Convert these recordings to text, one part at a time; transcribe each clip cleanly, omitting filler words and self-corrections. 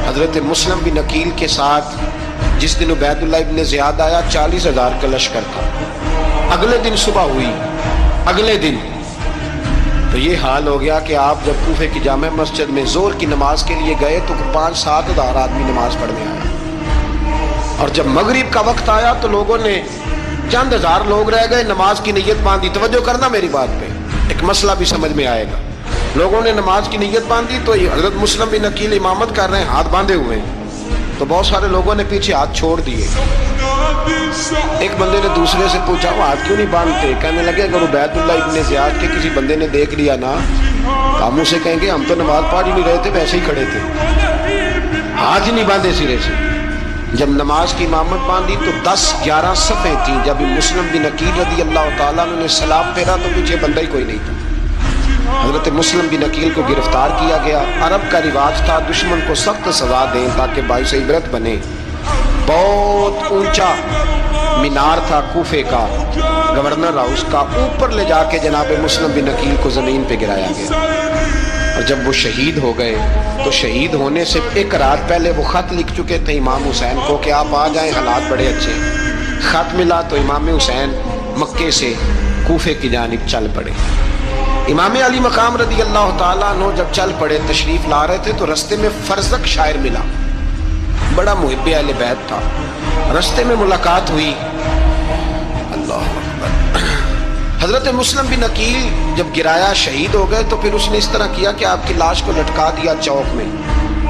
حضرت مسلم بن عقیل کے ساتھ جس دن عبید اللہ ابن زیاد آیا 40,000 کا لشکر تھا. اگلے دن صبح ہوئی، اگلے دن تو یہ حال ہو گیا کہ آپ جب کوفے کی جامع مسجد میں ظہر کی نماز کے لیے گئے تو 5-7 ہزار آدمی نماز پڑھنے آیا، اور جب مغرب کا وقت آیا تو لوگوں نے چند ہزار لوگ رہ گئے، نماز کی نیت باندھی. توجہ کرنا میری بات پہ، ایک مسئلہ بھی سمجھ میں آئے گا. لوگوں نے نماز کی نیت باندھی تو حضرت مسلم بن عقیل امامت کر رہے ہیں، ہاتھ باندھے ہوئے ہیں، تو بہت سارے لوگوں نے پیچھے ہاتھ چھوڑ دیے. ایک بندے نے دوسرے سے پوچھا وہ ہاتھ کیوں نہیں باندھتے؟ کہنے لگے اگر عبید اللہ ابن زیاد کے کسی بندے نے دیکھ لیا نا تو ہم اسے کہیں گے ہم تو نماز پڑھ ہی نہیں رہے تھے، ویسے ہی کھڑے تھے، ہاتھ ہی نہیں باندھے سرے سے. جب نماز کی امامت باندھی تو 10-11 صفیں تھیں. جب مسلم بن عقیل رضی اللہ تعالیٰ عنہ نے سلام پھیرا تو پیچھے بندہ ہی کوئی نہیں تھا. حضرت مسلم بن عقیل کو گرفتار کیا گیا. عرب کا رواج تھا دشمن کو سخت سزا دیں تاکہ باعث عبرت بنے. بہت اونچا مینار تھا کوفے کا، گورنر ہاؤس کا، اوپر لے جا کے جناب مسلم بن عقیل کو زمین پہ گرایا گیا. اور جب وہ شہید ہو گئے تو شہید ہونے سے ایک رات پہلے وہ خط لکھ چکے تھے امام حسین کو کہ آپ آ جائیں، حالات بڑے اچھے. خط ملا تو امام حسین مکے سے کوفے کی جانب چل پڑے. امام علی مقام رضی اللہ تعالیٰ عنہ جب چل پڑے تشریف لا رہے تھے تو رستے میں فرزق شاعر ملا، بڑا محب اہل بیت تھا. رستے میں ملاقات ہوئی. اللہ اکبر. حضرت مسلم بن عقیل جب گرایا شہید ہو گئے تو پھر اس نے اس طرح کیا کہ آپ کی لاش کو لٹکا دیا چوک میں.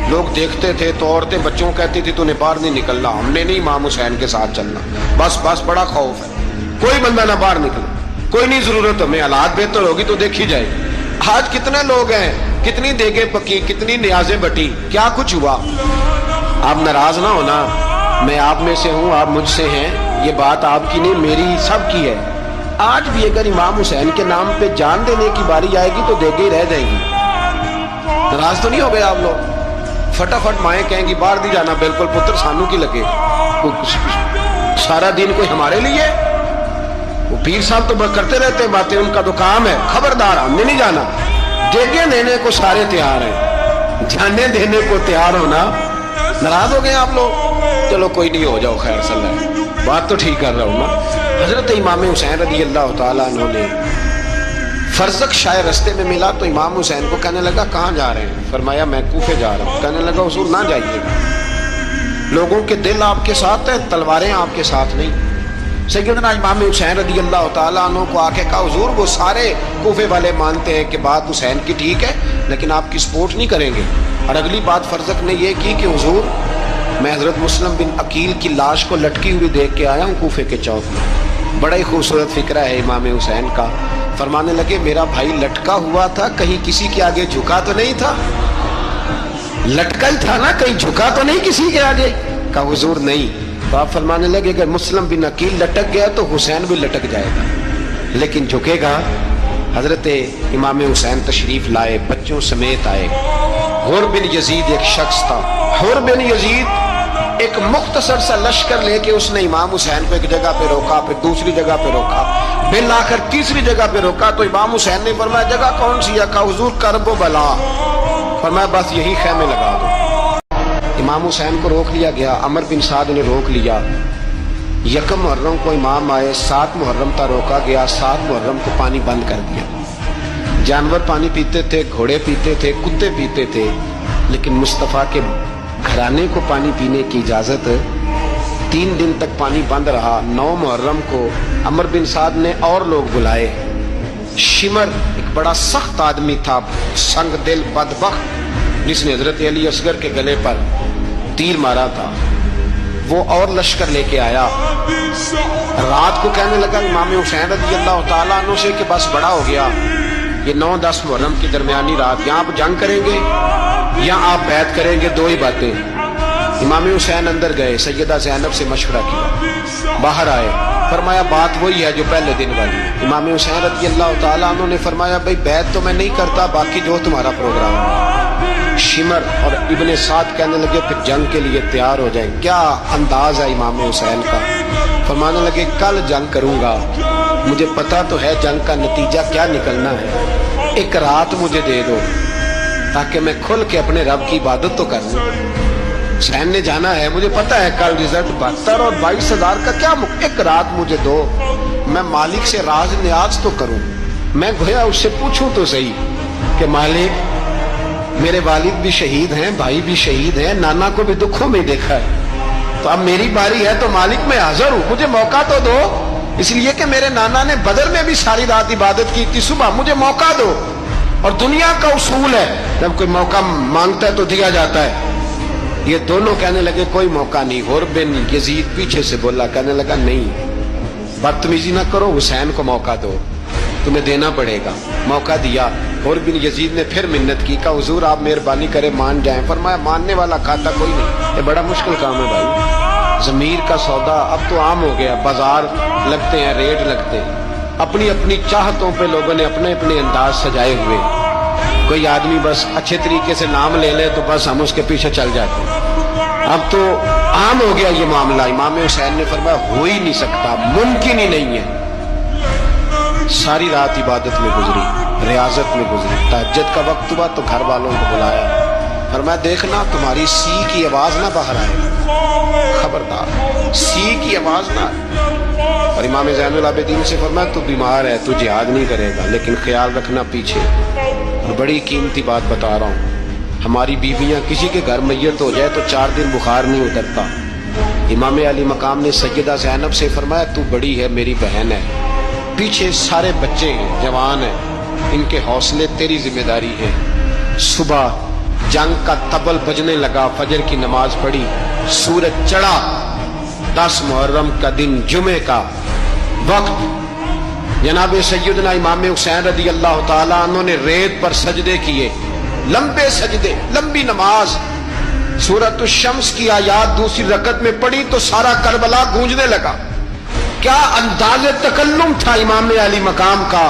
لوگ دیکھتے تھے تو عورتیں بچوں کہتی تھی تو نے باہر نہیں نکلنا، ہم نے نہیں امام حسین کے ساتھ چلنا، بس بڑا خوف ہے، کوئی بندہ نہ باہر نکلے، کوئی نہیں ضرورت ہمیں، حالات بہتر ہوگی تو دیکھی جائے. آج کتنے لوگ ہیں، کتنی دیگیں پکی، کتنی نیازیں بٹی، کیا کچھ ہوا. آپ ناراض نہ ہونا، میں آپ میں سے ہوں، آپ مجھ سے ہیں، یہ بات آپ کی نہیں میری سب کی ہے. آج بھی اگر امام حسین کے نام پہ جان دینے کی باری آئے گی تو دیگیں ہی رہ جائیں گی. ناراض تو نہیں ہو گئے آپ لوگ؟ فٹافٹ مائیں کہیں گی باہر دی جانا، بالکل پتر سانو کی لگے، سارا دن کوئی ہمارے لیے. وہ پیر صاحب تو کرتے رہتے ہیں باتیں، ان کا تو کام ہے. خبردار ہم نے نہیں جانا. دیگیں دینے کو سارے تیار ہیں، جانے دینے کو تیار ہونا. ناراض ہو گئے آپ لوگ؟ چلو کوئی نہیں، ہو جاؤ، خیر صلی اللہ، بات تو ٹھیک کر رہا ہوں نا. حضرت امام حسین رضی اللہ تعالیٰ عنہ نے فرزق شاعر رستے میں ملا تو امام حسین کو کہنے لگا کہاں جا رہے ہیں؟ فرمایا میں کوفے جا رہا ہوں. کہنے لگا حضور نہ جائیے گا، لوگوں کے دل آپ کے ساتھ ہیں، تلواریں آپ کے ساتھ نہیں. سیدنا امام حسین رضی اللہ تعالیٰ عنہ کو آ کے کہا حضور وہ سارے کوفے والے مانتے ہیں کہ بات حسین کی ٹھیک ہے لیکن آپ کی سپورٹ نہیں کریں گے. اور اگلی بات فرزق نے یہ کی کہ حضور میں حضرت مسلم بن عقیل کی لاش کو لٹکی ہوئی دیکھ کے آیا ہوں کوفے کے چوک میں. بڑا ہی خوبصورت فکرہ ہے امام حسین کا. فرمانے لگے میرا بھائی لٹکا ہوا تھا، کہیں کسی کے آگے جھکا تو نہیں تھا؟ لٹکا ہی تھا نا، کہیں جھکا تو نہیں کسی کے آگے؟ کہا حضور نہیں. تو آپ فرمانے لگے اگر مسلم بن عقیل لٹک گیا تو حسین بھی لٹک جائے گا، لیکن جھکے گا. حضرت امام حسین تشریف لائے، بچوں سمیت آئے. حر بن یزید ایک شخص تھا. حر بن یزید ایک مختصر سا لشکر لے کے اس نے امام حسین کو ایک جگہ پہ روکا، پھر دوسری جگہ پہ روکا، بالآخر تیسری جگہ پہ روکا. تو امام حسین نے فرمایا جگہ کون سی ہے؟ کہا حضور کرب و بلا. فرمایا بس یہی خیمے لگا دو. امام حسین کو روک لیا گیا. عمر بن سعد نے روک لیا. یکم محرم کو امام آئے، 7 محرم تا روکا گیا. 7 محرم کو پانی بند کر دیا. جانور پانی پیتے تھے، گھوڑے پیتے تھے، کتے پیتے تھے، لیکن مصطفیٰ کے گھرانے کو پانی پینے کی اجازت. 3 دن تک پانی بند رہا. 9 محرم کو عمر بن سعد نے اور لوگ بلائے. شمر ایک بڑا سخت آدمی تھا، سنگ دل بدبخت، جس نے حضرت علی اصغر کے گلے پر تیر مارا تھا، وہ اور لشکر لے کے آیا. رات کو کہنے لگا امام حسین رضی اللہ تعالیٰ عنہ سے کہ بس بڑا ہو گیا، یہ 9-10 محرم کی درمیانی رات، یہاں آپ جنگ کریں گے یا آپ بیعت کریں گے، 2 ہی باتیں. امام حسین اندر گئے، سیدہ زینب سے مشورہ کیا، باہر آئے. فرمایا بات وہی ہے جو پہلے دن والی. امام حسین رضی اللہ تعالیٰ عنہ نے فرمایا بھائی بیعت تو میں نہیں کرتا، باقی جو تمہارا پروگرام ہے. شمر اور ابن سعد کہنے لگے پھر جنگ کے لیے تیار ہو جائیں. کیا انداز ہے امام حسین کا. فرمانے لگے کل جنگ کروں گا، مجھے پتا تو ہے جنگ کا نتیجہ کیا نکلنا ہے، ایک رات مجھے دے دو تاکہ میں کھل کے اپنے رب کی عبادت تو کر لوں. حسین نے جانا ہے، مجھے پتا ہے کل رزلٹ 72 اور 22,000 کا کیا، ایک رات مجھے دو، میں مالک سے راز نیاز تو کروں، میں گویا اس سے پوچھوں تو صحیح کہ مالک میرے والد بھی شہید ہیں، بھائی بھی شہید ہیں، نانا کو بھی دکھوں میں دیکھا ہے، تو اب میری باری ہے تو مالک میں حاضر ہوں، مجھے موقع تو دو، اس لیے کہ میرے نانا نے بدر میں بھی ساری رات عبادت کی تھی، صبح مجھے موقع دو۔ اور دنیا کا اصول ہے جب کوئی موقع مانگتا ہے تو دیا جاتا ہے۔ یہ دونوں کہنے لگے کوئی موقع نہیں۔ حر بن یزید پیچھے سے بولا، کہنے لگا نہیں، بدتمیزی نہ کرو، حسین کو موقع دو، تمہیں دینا پڑے گا۔ موقع دیا۔ حر بن یزید نے پھر منت کی، کہا حضور آپ مہربانی کرے مان جائیں۔ فرمایا ماننے والا کھاتا کوئی نہیں، یہ بڑا مشکل کام ہے بھائی، ضمیر کا سودا اب تو عام ہو گیا، بازار لگتے ہیں، ریٹ لگتے ہیں، اپنی اپنی چاہتوں پہ لوگوں نے اپنے اپنے انداز سجائے ہوئے، کوئی آدمی بس اچھے طریقے سے نام لے لے تو بس ہم اس کے پیچھے چل جاتے ہیں، اب تو عام ہو گیا یہ معاملہ۔ امام حسین نے فرمایا ہو ہی نہیں سکتا، ممکن ہی نہیں ہے۔ ساری رات عبادت میں گزری، ریاضت میں گزری، تہجد کا وقت ہوا تو گھر والوں کو بلایا، فرمایا دیکھنا تمہاری سی کی آواز نہ باہر آئے، خبردار سی کی آواز نہ آئے۔ اور امام زین العابدین سے فرمایا تو بیمار ہے، تو جہاد نہیں کرے گا، لیکن خیال رکھنا پیچھے۔ اور بڑی قیمتی بات بتا رہا ہوں، ہماری بیویاں کسی کے گھر میت ہو جائے تو 4 دن بخار نہیں اترتا۔ امام علی مقام نے سیدہ زینب سے فرمایا تو بڑی ہے، میری بہن ہے، پیچھے سارے بچے ہیں، جوان ہیں، ان کے حوصلے تیری ذمہ داری ہے۔ صبح جنگ کا طبل بجنے لگا، فجر کی نماز پڑھی، سورج چڑھا، 10 محرم کا دن، جمعے کا وقت، جناب سیدنا امام حسین رضی اللہ تعالیٰ عنہ نے ریت پر سجدے کیے، لمبے سجدے، لمبی نماز، سورۃ الشمس کی آیات دوسری رکعت میں پڑھی تو سارا کربلا گونجنے لگا۔ کیا انداز تکلم تھا امام علی مقام کا۔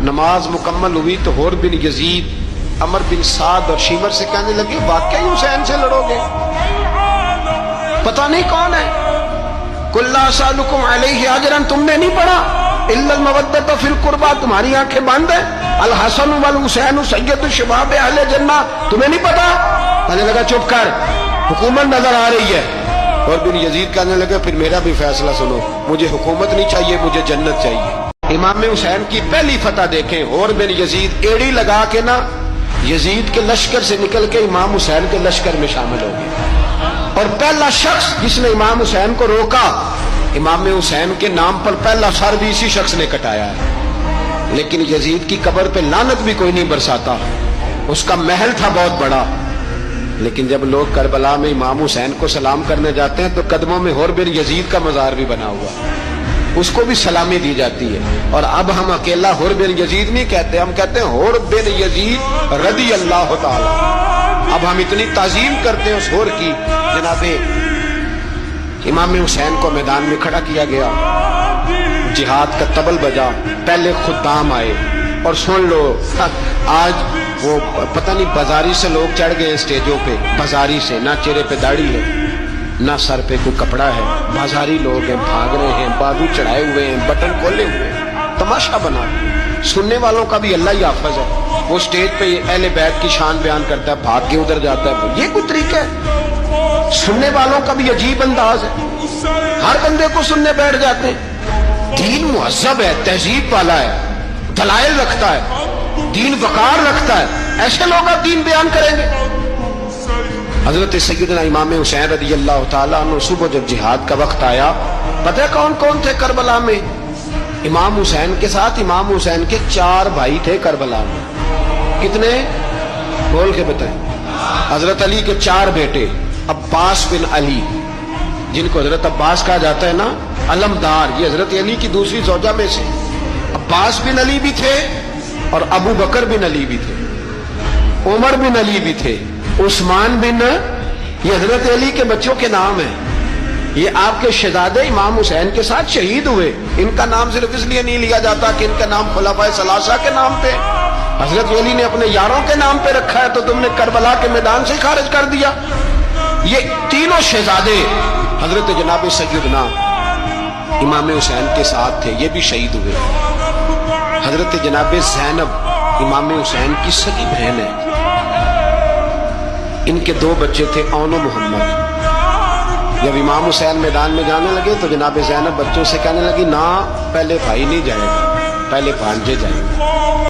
نماز مکمل ہوئی تو حر بن یزید، عمر بن سعد اور شیمر سے کہنے لگے واقعی حسین سے لڑو گے؟ پتہ نہیں کون ہے۔ قل لا اسألکم علیہ اجرا، تم نے نہیں پڑھا؟ الا المودۃ فی القربى، تمہاری آنکھیں بند ہیں۔ الحسن والحسین سید الشباب اہل جنہ، تمہیں نہیں پتا؟ کہنے لگا چپ کر، حکومت نظر آ رہی ہے۔ اور بن یزید کہنے لگے پھر میرا بھی فیصلہ سنو، مجھے حکومت نہیں چاہیے، مجھے جنت چاہیے۔ امام حسین کی پہلی فتح دیکھیں، اور بن یزید ایڑی لگا کے نا یزید کے لشکر سے نکل کے امام حسین کے لشکر میں شامل ہو گئے، اور پہلا شخص جس نے امام حسین کو روکا، امام حسین کے نام پر پہلا سر بھی اسی شخص نے کٹایا ہے۔ لیکن یزید کی قبر پہ لعنت بھی کوئی نہیں برساتا، اس کا محل تھا بہت بڑا، لیکن جب لوگ کربلا میں امام حسین کو سلام کرنے جاتے ہیں تو قدموں میں حر بن یزید کا مزار بھی بنا ہوا، اس کو بھی سلامی دی جاتی ہے۔ اور اب ہم اکیلا حر بن یزید نہیں کہتے، ہم کہتے ہیں حر بن یزید رضی اللہ تعالی۔ اب ہم اتنی تعظیم کرتے ہیں اس حر کی۔ جناب امام حسین کو میدان میں کھڑا کیا گیا، جہاد کا طبل بجا، پہلے خدام آئے، اور سن لو آج وہ پتہ نہیں بازاری سے لوگ چڑھ گئے اسٹیجوں پہ، بازاری سے، نہ چہرے پہ داڑھی ہے نہ سر پہ کوئی کپڑا ہے، بازاری لوگ ہیں، بھاگ رہے ہیں، بازو چڑھائے ہوئے ہیں، بٹن کھولے ہوئے ہیں، تماشا بنا۔ سننے والوں کا بھی اللہ ہی حافظ ہے، وہ اسٹیج پہ اہل بیت کی شان بیان کرتا ہے، بھاگ کے ادھر جاتا ہے، یہ کوئی طریقہ ہے؟ سننے والوں کا بھی عجیب انداز ہے، ہر بندے کو سننے بیٹھ جاتے ہیں۔ دین مہذب ہے، تہذیب والا ہے، دلائل رکھتا ہے، دین وقار رکھتا ہے، ایسے لوگ اب دین بیان کریں گے؟ حضرت سیدنا امام حسین رضی اللہ تعالیٰ عنہ صبح جب جہاد کا وقت آیا، پتہ ہے کون کون تھے کربلا میں؟ امام حسین کے ساتھ امام حسین کے 4 بھائی تھے کربلا میں۔ کتنے؟ بول کے بتائیں۔ حضرت علی کے 4 بیٹے، عباس بن علی، جن کو حضرت عباس کہا جاتا ہے نا، علمدار، یہ حضرت علی کی دوسری زوجہ میں سے عباس بن علی بھی تھے، اور ابو بکر بن علی بھی تھے، عمر بن علی بھی تھے، عثمان بن، یہ حضرت علی کے بچوں کے نام ہیں۔ یہ آپ کے شہزادے امام حسین کے ساتھ شہید ہوئے، ان کا نام صرف اس لیے نہیں لیا جاتا کہ ان کا نام خلفائے ثلاثہ کے نام پہ، حضرت علی نے اپنے یاروں کے نام پہ رکھا ہے، تو تم نے کربلا کے میدان سے خارج کر دیا۔ یہ تینوں شہزادے حضرت جناب سیدنا امام حسین کے ساتھ تھے، یہ بھی شہید ہوئے۔ حضرت جناب زینب امام حسین کی سگی بہن ہے، ان کے 2 بچے تھے اون و محمد۔ جب امام حسین میدان میں جانے لگے تو جناب زینب بچوں سے کہنے لگی نہ، پہلے بھائی نہیں جائے گا، پہلے بھانجے جائیں گے۔